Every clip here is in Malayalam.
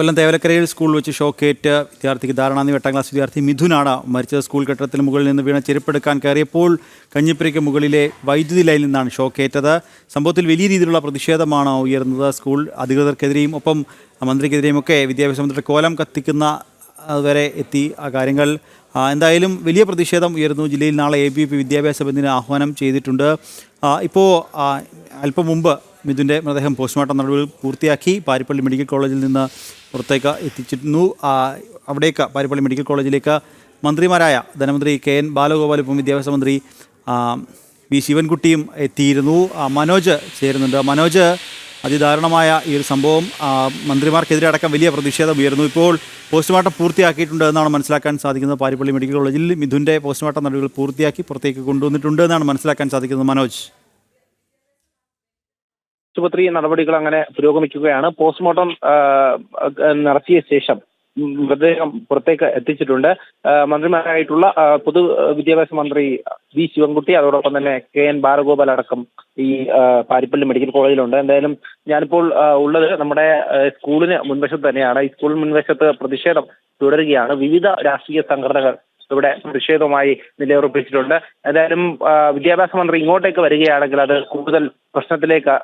കൊല്ലം തേവലക്കരയിൽ സ്കൂൾ വെച്ച് ഷോക്കേറ്റ് വിദ്യാർത്ഥിക്ക് ധാരണാന്തി 8ാം ക്ലാസ് വിദ്യാർത്ഥി മിഥുനാണ് മരിച്ചത്. സ്കൂൾ കെട്ടിടത്തിന് മുകളിൽ നിന്ന് വീണ ചെരുപ്പെടുക്കാൻ കയറിയപ്പോൾ കഞ്ഞിപ്പുരയ്ക്ക് മുകളിലെ വൈദ്യുതി ലൈനിൽ നിന്നാണ് ഷോക്കേറ്റത്. സംഭവത്തിൽ വലിയ രീതിയിലുള്ള പ്രതിഷേധമാണ് ഉയർന്നത്. സ്കൂൾ അധികൃതർക്കെതിരെയും ഒപ്പം മന്ത്രിക്കെതിരെയും ഒക്കെ വിദ്യാഭ്യാസ മന്ത്രിയുടെ കോലം കത്തിക്കുന്ന വരെ എത്തി ആ കാര്യങ്ങൾ. എന്തായാലും വലിയ പ്രതിഷേധം ഉയർന്നു. ജില്ലയിൽ നാളെ ABVP വിദ്യാഭ്യാസ ബന്ദിന് ആഹ്വാനം ചെയ്തിട്ടുണ്ട്. ഇപ്പോൾ അല്പം മുമ്പ് മിഥുൻ്റെ മൃതദേഹം പോസ്റ്റ്മോർട്ടം നടപടികൾ പൂർത്തിയാക്കി പാരിപ്പള്ളി മെഡിക്കൽ കോളേജിൽ നിന്ന് പുറത്തേക്ക് എത്തിച്ചിരുന്നു. അവിടേക്ക് പാരിപ്പള്ളി മെഡിക്കൽ കോളേജിലേക്ക് മന്ത്രിമാരായ ധനമന്ത്രി KN ബാലഗോപാൽ, ഇപ്പം വിദ്യാഭ്യാസ മന്ത്രി V ശിവൻകുട്ടിയും എത്തിയിരുന്നു. മനോജ് ചേരുന്നുണ്ട്. മനോജ്, അതിദാരുണമായ ഈ ഒരു സംഭവം മന്ത്രിമാർക്കെതിരെ അടക്കം വലിയ പ്രതിഷേധം ഉയർന്നു. ഇപ്പോൾ പോസ്റ്റ്മോർട്ടം പൂർത്തിയാക്കിയിട്ടുണ്ട് എന്നാണ് മനസ്സിലാക്കാൻ സാധിക്കുന്നത്. പാരിപ്പള്ളി മെഡിക്കൽ കോളേജിൽ മിഥുൻ്റെ പോസ്റ്റ്മോർട്ടം നടപടികൾ പൂർത്തിയാക്കി പുറത്തേക്ക് കൊണ്ടുവന്നിട്ടുണ്ട് എന്നാണ് മനസ്സിലാക്കാൻ സാധിക്കുന്നത്. മനോജ്, ആശുപത്രി നടപടികൾ അങ്ങനെ പുരോഗമിക്കുകയാണ്. പോസ്റ്റ്മോർട്ടം നടത്തിയ ശേഷം മൃതദേഹം പുറത്തേക്ക് എത്തിച്ചിട്ടുണ്ട്. മന്ത്രിമാരായിട്ടുള്ള പൊതുവിദ്യാഭ്യാസ മന്ത്രി V ശിവൻകുട്ടി, അതോടൊപ്പം തന്നെ KN ബാലഗോപാൽ അടക്കം ഈ പാരിപ്പള്ളി മെഡിക്കൽ കോളേജിലുണ്ട്. എന്തായാലും ഞാനിപ്പോൾ ഉള്ളത് നമ്മുടെ സ്കൂളിന് മുൻവശത്ത് തന്നെയാണ്. ഈ സ്കൂൾ മുൻവശത്ത് പ്രതിഷേധം തുടരുകയാണ്. വിവിധ രാഷ്ട്രീയ സംഘടനകൾ ഇവിടെ പ്രതിഷേധവുമായി നിലയുറപ്പിച്ചിട്ടുണ്ട്. എന്തായാലും വിദ്യാഭ്യാസ മന്ത്രി ഇങ്ങോട്ടേക്ക് വരികയാണെങ്കിൽ അത് കൂടുതൽ പ്രശ്നത്തിലേക്ക്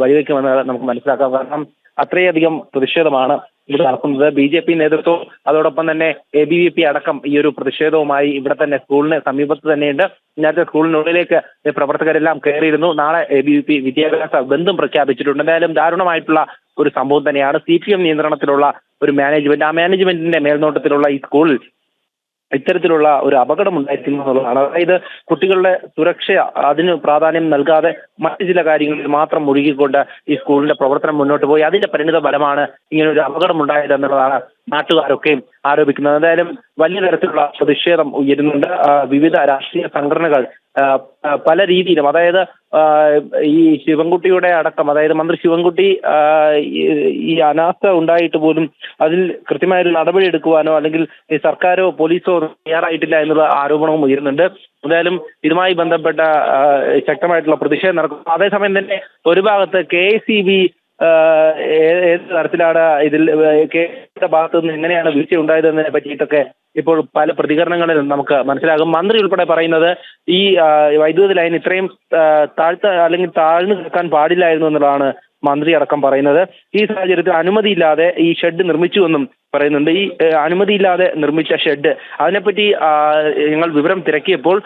വഴിവെക്കുമെന്ന് നമുക്ക് മനസ്സിലാക്കാം. കാരണം അത്രയധികം പ്രതിഷേധമാണ് ഇവിടെ നടക്കുന്നത്. BJP നേതൃത്വം അതോടൊപ്പം തന്നെ ABVP അടക്കം ഈ ഒരു പ്രതിഷേധവുമായി ഇവിടെ തന്നെ സ്കൂളിന് സമീപത്ത് തന്നെയുണ്ട്. നേരത്തെ സ്കൂളിനുള്ളിലേക്ക് പ്രവർത്തകരെല്ലാം കയറിയിരുന്നു. നാളെ ABVP വിദ്യാഭ്യാസ ബന്ധം പ്രഖ്യാപിച്ചിട്ടുണ്ട്. എന്തായാലും ദാരുണമായിട്ടുള്ള ഒരു സംഭവം തന്നെയാണ്. CPM നിയന്ത്രണത്തിലുള്ള ഒരു മാനേജ്മെന്റ്, ആ മാനേജ്മെന്റിന്റെ മേൽനോട്ടത്തിലുള്ള ഈ സ്കൂളിൽ ഇത്തരത്തിലുള്ള ഒരു അപകടം ഉണ്ടായിരിക്കുന്നു എന്നുള്ളതാണ്. അതായത് കുട്ടികളുടെ സുരക്ഷ അതിന് പ്രാധാന്യം നൽകാതെ മറ്റു ചില കാര്യങ്ങളിൽ മാത്രം മുഴുകിക്കൊണ്ട് ഈ സ്കൂളിന്റെ പ്രവർത്തനം മുന്നോട്ട് പോയി. അതിന്റെ പരിണിത ഫലമാണ് ഇങ്ങനെ ഒരു അപകടം ഉണ്ടായത് എന്നുള്ളതാണ് നാട്ടുകാരൊക്കെയും ആരോപിക്കുന്നത്. എന്തായാലും വലിയ തരത്തിലുള്ള പ്രതിഷേധം ഉയരുന്നുണ്ട്. വിവിധ രാഷ്ട്രീയ സംഘടനകൾ പല രീതിയിലും, അതായത് ഈ ശിവൻകുട്ടിയുടെ അടക്കം, അതായത് മന്ത്രി ശിവൻകുട്ടി ഈ അനാസ്ഥ ഉണ്ടായിട്ട് പോലും അതിൽ കൃത്യമായൊരു നടപടി എടുക്കുവാനോ അല്ലെങ്കിൽ ഈ സർക്കാരോ പോലീസോ തയ്യാറായിട്ടില്ല എന്നുള്ള ആരോപണവും ഉയരുന്നുണ്ട്. എന്തായാലും ഇതുമായി ബന്ധപ്പെട്ട ശക്തമായിട്ടുള്ള പ്രതിഷേധം നടക്കും. അതേസമയം തന്നെ ഒരു ഭാഗത്ത് KICB ഏത് തരത്തിലാണ് ഇതിൽ കേന്ദ്ര ഭാഗത്തു നിന്ന് എങ്ങനെയാണ് വീഴ്ച ഉണ്ടായതെന്നതിനെ പറ്റിയിട്ടൊക്കെ ഇപ്പോൾ പല പ്രതികരണങ്ങളിലും നമുക്ക് മനസ്സിലാകും. മന്ത്രി ഉൾപ്പെടെ പറയുന്നത് ഈ വൈദ്യുതി ലൈൻ ഇത്രയും താഴ്ന്നു നിൽക്കാൻ പാടില്ലായിരുന്നു എന്നുള്ളതാണ് മന്ത്രി അടക്കം പറയുന്നത്. ഈ സാഹചര്യത്തിൽ അനുമതിയില്ലാതെ ഈ ഷെഡ് നിർമ്മിച്ചുവെന്നും പറയുന്നുണ്ട്. ഈ അനുമതിയില്ലാതെ നിർമ്മിച്ച ഷെഡ്, അതിനെപ്പറ്റി ഞങ്ങൾ വിവരം തിരക്കിയപ്പോൾ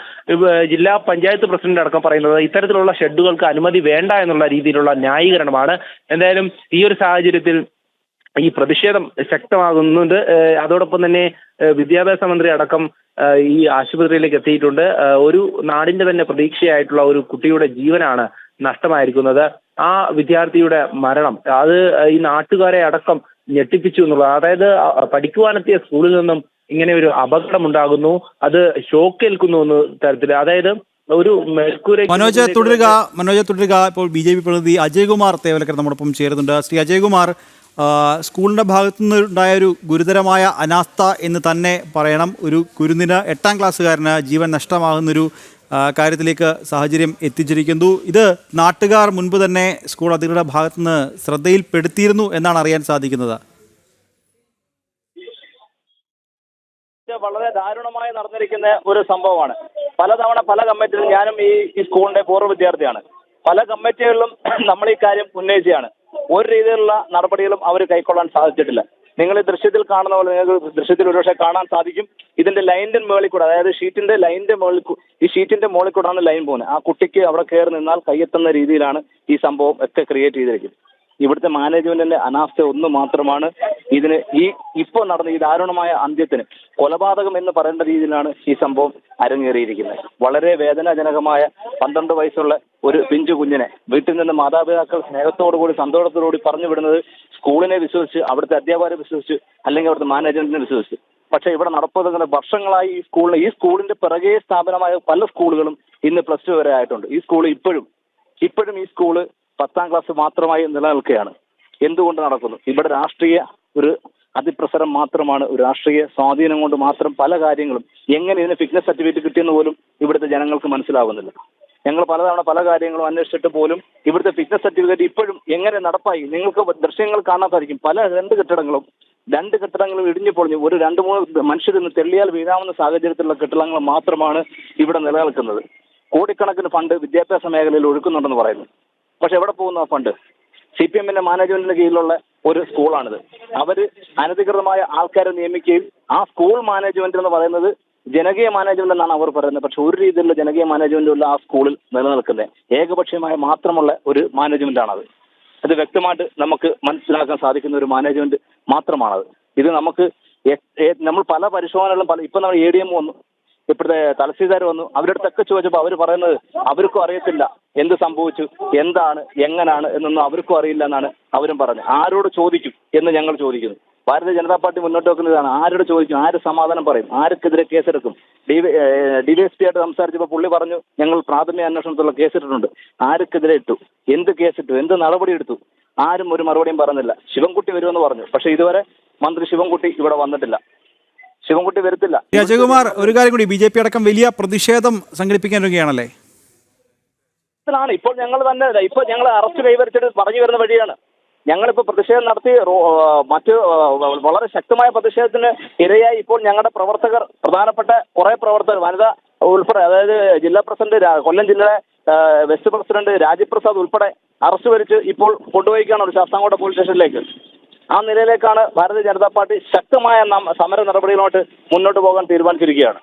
ജില്ലാ പഞ്ചായത്ത് പ്രസിഡന്റ് അടക്കം പറയുന്നത് ഇത്തരത്തിലുള്ള ഷെഡുകൾക്ക് അനുമതി വേണ്ട എന്നുള്ള രീതിയിലുള്ള ന്യായീകരണമാണ്. എന്തായാലും ഈ ഒരു സാഹചര്യത്തിൽ ഈ പ്രതിഷേധം ശക്തമാകുന്നുണ്ട്. അതോടൊപ്പം തന്നെ വിദ്യാഭ്യാസ മന്ത്രി അടക്കം ഈ ആശുപത്രിയിലേക്ക് എത്തിയിട്ടുണ്ട്. ഒരു നാടിന്റെ തന്നെ പ്രതീക്ഷയായിട്ടുള്ള ഒരു കുട്ടിയുടെ ജീവനാണ് നഷ്ടമായിരിക്കുന്നത്. ആ വിദ്യാർത്ഥിയുടെ മരണം അത് ഈ നാട്ടുകാരെ അടക്കം ഞെട്ടിപ്പിച്ചു എന്നുള്ളത്. അതായത് പഠിക്കുവാനെത്തിയ സ്കൂളിൽ നിന്നും ഇങ്ങനെ ഒരു അപകടം ഉണ്ടാകുന്നു, അത് ഷോക്കേൽക്കുന്നു എന്ന തരത്തിൽ. അതായത് ഒരു മനോജ് തുടരുക. ഇപ്പോൾ BJP പ്രതിനിധി അജയ്കുമാർ തേവലക്കർ നമ്മോടൊപ്പം ചേരുന്നുണ്ട്. ശ്രീ അജയ്കുമാർ, സ്കൂളിൻ്റെ ഭാഗത്തു നിന്നുണ്ടായ ഒരു ഗുരുതരമായ അനാസ്ഥ എന്ന് തന്നെ പറയണം. ഒരു കുരുന്നിന് 8ാം ക്ലാസ്സുകാരന് ജീവൻ നഷ്ടമാകുന്നൊരു കാര്യത്തിലേക്ക് സാഹചര്യം എത്തിച്ചിരിക്കുന്നു. ഇത് നാട്ടുകാർ മുൻപ് തന്നെ സ്കൂൾ അധികൃതരുടെ ഭാഗത്തുനിന്ന് ശ്രദ്ധയിൽപ്പെടുത്തിയിരുന്നു എന്നാണ് അറിയാൻ സാധിക്കുന്നത്. വളരെ ദാരുണമായി നടന്നിരിക്കുന്ന ഒരു സംഭവമാണ്. പലതവണ പല കമ്മിറ്റികളും, ഞാനും ഈ സ്കൂളിന്റെ പൂർവ്വ വിദ്യാർത്ഥിയാണ്, പല കമ്മിറ്റികളിലും നമ്മൾ ഈ കാര്യം ഉന്നയിച്ചതാണ്. ഒരു രീതിയിലുള്ള നടപടികളും അവർ കൈക്കൊള്ളാൻ സാധിച്ചിട്ടില്ല. നിങ്ങൾ ഈ ദൃശ്യത്തിൽ കാണുന്ന പോലെ, നിങ്ങൾക്ക് ദൃശ്യത്തിൽ ഒരുപക്ഷെ കാണാൻ സാധിക്കും, ഇതിന്റെ ലൈനിന്റെ മുകളിൽ കൂടെ, അതായത് ഷീറ്റിന്റെ ലൈനിന്റെ മുകളിൽ, ഈ ഷീറ്റിന്റെ മുകളിൽ കൂടെയാണ് ലൈൻ പോകുന്നത്. ആ കുട്ടിക്ക് അവിടെ കയറി നിന്നാൽ കയ്യെത്തുന്ന രീതിയിലാണ് ഈ സംഭവം ഒക്കെ ക്രിയേറ്റ് ചെയ്തിരിക്കുന്നത്. ഇവിടുത്തെ മാനേജ്മെന്റിന്റെ അനാസ്ഥ ഒന്ന് മാത്രമാണ് ഇതിന് ഇപ്പോൾ നടന്ന ഈ ദാരുണമായ അന്ത്യത്തിന് കൊലപാതകം എന്ന് പറയേണ്ട രീതിയിലാണ് ഈ സംഭവം അരങ്ങേറിയിരിക്കുന്നത്. വളരെ വേദനാജനകമായ 12 വയസ്സുള്ള ഒരു പിഞ്ചു കുഞ്ഞിനെ വീട്ടിൽ നിന്ന് മാതാപിതാക്കൾ സ്നേഹത്തോടുകൂടി സന്തോഷത്തോടുകൂടി പറഞ്ഞു വിടുന്നത് സ്കൂളിനെ വിശ്വസിച്ച്, അവിടുത്തെ അധ്യാപകരെ വിശ്വസിച്ച്, അല്ലെങ്കിൽ അവിടുത്തെ മാനേജ്മെന്റിനെ വിശ്വസിച്ച്. പക്ഷെ ഇവിടെ നടപ്പുന്ന വർഷങ്ങളായി ഈ സ്കൂളിന്റെ പിറകെ സ്ഥാപനമായ പല സ്കൂളുകളും ഇന്ന് +2 വരെ ആയിട്ടുണ്ട്. ഈ സ്കൂൾ ഇപ്പോഴും ഈ സ്കൂള് 10ാം ക്ലാസ് മാത്രമായി നിലനിൽക്കുകയാണ്. എന്തുകൊണ്ട് നടക്കുന്നു? ഇവിടെ രാഷ്ട്രീയ ഒരു അതിപ്രസരം മാത്രമാണ്, ഒരു രാഷ്ട്രീയ സ്വാധീനം കൊണ്ട് മാത്രം പല കാര്യങ്ങളും, എങ്ങനെ ഇതിന് ഫിറ്റ്നസ് സർട്ടിഫിക്കറ്റ് കിട്ടിയെന്ന് പോലും ഇവിടുത്തെ ജനങ്ങൾക്ക് മനസ്സിലാവുന്നില്ല. ഞങ്ങൾ പലതവണ പല കാര്യങ്ങളും അന്വേഷിച്ചിട്ട് പോലും ഇവിടുത്തെ ഫിറ്റ്നസ് സർട്ടിഫിക്കറ്റ് ഇപ്പോഴും എങ്ങനെ നടപ്പായി? നിങ്ങൾക്ക് ദൃശ്യങ്ങൾ കാണാൻ സാധിക്കും. രണ്ട് കെട്ടിടങ്ങളും ഇടിഞ്ഞു പൊളിഞ്ഞു. ഒരു 2-3 മനുഷ്യരിന്ന് തെള്ളിയാൽ വീഴാവുന്ന സാഹചര്യത്തിലുള്ള കെട്ടിടങ്ങൾ മാത്രമാണ് ഇവിടെ നിലനിൽക്കുന്നത്. കോടിക്കണക്കിന് ഫണ്ട് വിദ്യാഭ്യാസ മേഖലയിൽ ഒഴുക്കുന്നുണ്ടെന്ന് പറയുന്നു. പക്ഷെ എവിടെ പോകുന്നു ആ ഫണ്ട്? CPM-ന്റെ മാനേജ്മെന്റിന് കീഴിലുള്ള ഒരു സ്കൂളാണിത്. അവർ അനധികൃതമായ ആൾക്കാരെ നിയമിക്കുകയും ആ സ്കൂൾ മാനേജ്മെന്റ് എന്ന് പറയുന്നത് ജനകീയ മാനേജ്മെന്റ് എന്നാണ് അവർ പറയുന്നത്. പക്ഷെ ഒരു രീതിയിലുള്ള ജനകീയ മാനേജ്മെന്റുള്ള ആ സ്കൂളിൽ നിലനിൽക്കുന്നത് ഏകപക്ഷീയമായ മാത്രമുള്ള ഒരു മാനേജ്മെന്റ് ആണത്. അത് വ്യക്തമായിട്ട് നമുക്ക് മനസ്സിലാക്കാൻ സാധിക്കുന്ന ഒരു മാനേജ്മെന്റ് മാത്രമാണത്. ഇത് നമ്മൾ പല പരിശോധനകളും ഇപ്പൊ നമ്മൾ ADM വന്നു, ഇപ്പോഴത്തെ തഹസീൽദാർ വന്നു, അവരുടെ അടുത്തൊക്കെ ചോദിച്ചപ്പോൾ അവർ പറയുന്നത് അവർക്കും അറിയത്തില്ല എന്ത് സംഭവിച്ചു, എന്താണ്, എങ്ങനാണ് എന്നൊന്നും അവർക്കും അറിയില്ല എന്നാണ് അവരും പറഞ്ഞത്. ആരോട് ചോദിക്കും എന്ന് ഞങ്ങൾ ചോദിക്കുന്നു. ഭാരതീയ ജനതാ പാർട്ടി മുന്നോട്ട് വെക്കുന്നതാണ് ആരോട് ചോദിക്കും, ആര് സമാധാനം പറയും, ആർക്കെതിരെ കേസെടുക്കും? DVSP ആയിട്ട് സംസാരിച്ചപ്പോൾ പുള്ളി പറഞ്ഞു ഞങ്ങൾ പ്രാഥമിക അന്വേഷണത്തിലുള്ള കേസിട്ടിട്ടുണ്ട്. ആർക്കെതിരെ ഇട്ടു, എന്ത് കേസിട്ടു, എന്ത് നടപടി എടുത്തു? ആരും ഒരു മറുപടിയും പറഞ്ഞില്ല. ശിവൻകുട്ടി വരുമെന്ന് പറഞ്ഞു, പക്ഷെ ഇതുവരെ മന്ത്രി ശിവൻകുട്ടി ഇവിടെ വന്നിട്ടില്ല. ശിവൻകുട്ടി വരത്തില്ല. അജയകുമാർ, ഒരു കാര്യം കൂടി, BJP അടക്കം വലിയ പ്രതിഷേധം സംഘടിപ്പിക്കാൻ വരികയാണല്ലേ? ഇപ്പോൾ ഞങ്ങൾ അറസ്റ്റ് കൈവരിച്ചിട്ട് പറഞ്ഞു വരുന്ന വഴിയാണ്. ഞങ്ങളിപ്പോൾ പ്രതിഷേധം നടത്തി മറ്റ് വളരെ ശക്തമായ പ്രതിഷേധത്തിന് ഇരയായി ഇപ്പോൾ ഞങ്ങളുടെ പ്രവർത്തകർ, പ്രധാനപ്പെട്ട കുറെ പ്രവർത്തകർ, വനിത ഉൾപ്പെടെ, അതായത് ജില്ലാ പ്രസിഡന്റ്, കൊല്ലം ജില്ലയിലെ വെസ്റ്റ് പ്രസിഡന്റ് രാജീവ്പ്രസാദ് ഉൾപ്പെടെ അറസ്റ്റ് വരിച്ച് ഇപ്പോൾ കൊണ്ടുപോയിക്കാണ് ഒരു ശാസ്താംകോട്ട പോലീസ് സ്റ്റേഷനിലേക്ക്. ആ നിലയിലേക്കാണ് ഭാരതീയ ജനതാ പാർട്ടി ശക്തമായ സമര നടപടികളുമായിട്ട് മുന്നോട്ട് പോകാൻ തീരുമാനിച്ചിരിക്കുകയാണ്.